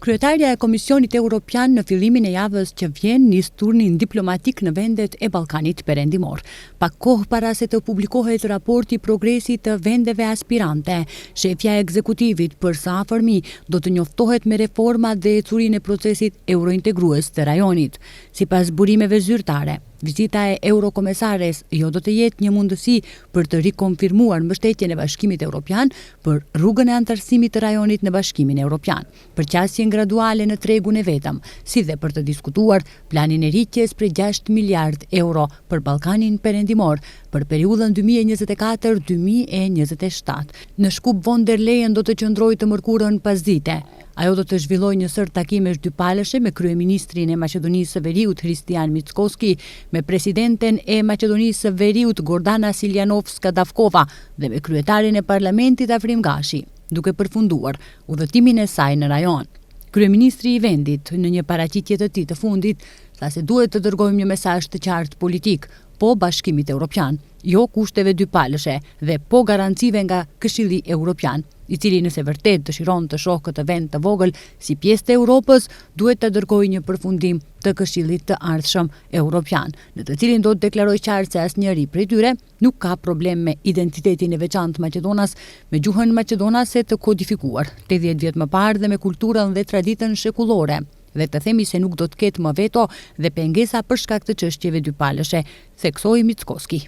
Kryetarja e Komisionit Evropian në fillimin e javës që vjen nis turnin diplomatik në vendet e Ballkanit Perëndimor. Pak kohë para se të publikohet raporti i progresit të vendeve aspirante, shefja e ekzekutivit për së afërmi do të njoftohet me reformat dhe ecurinë e procesit eurointegrues të rajonit. Sipas burimeve zyrtare, vizita e eurokomesares jo do të jetë një mundësi për të rikonfirmuar mbështetjen e Bashkimit Evropian për rrugën e antarësimit të rajonit në Bashkimin Evropian, përqasjen graduale në tregun e vetëm, si dhe për të diskutuar planin e rritjes për 6 miliard euro për Ballkanin Perëndimor për periudhën 2024-2027. Në Shkup von der Leyen do të qëndrojë të mërkurën pasdite. Ajo do të zhvillojë një sër takimesh dypalëshe me kryeministrin e Maqedonisë së Veriut Hristijan Mickoski, me presidenten e Maqedonisë së Veriut Gordana Siljanovska-Davkova dhe me kryetarin e parlamentit Afrim Gashi, duke përfunduar udhëtimin e saj në rajon. Kryeministri i vendit në një paraqitje të tij të fundit tha se duhet të dërgojmë një mesazh të qartë politik, po Bashkimit Evropian, jo kushteve dypalëshe dhe po garancive nga Këshilli Evropian, i cili nëse vërtet dëshiron të shohë këtë vend të vogël si pjesë të Europës, duhet të dërgojë një përfundim të Këshillit të Ardhshëm Evropian, në të cilin do të deklarojë qartë se asnjëri prej tyre nuk ka problem me identitetin e veçantë të Maqedonas, me gjuhën maqedonase të kodifikuar 80 vjet më parë dhe me kulturën dhe traditën shekullore. Dhe të themi se nuk do të ketë më veto dhe pengesa për shkak të çështjeve dypalëshe, theksoi Mickoski.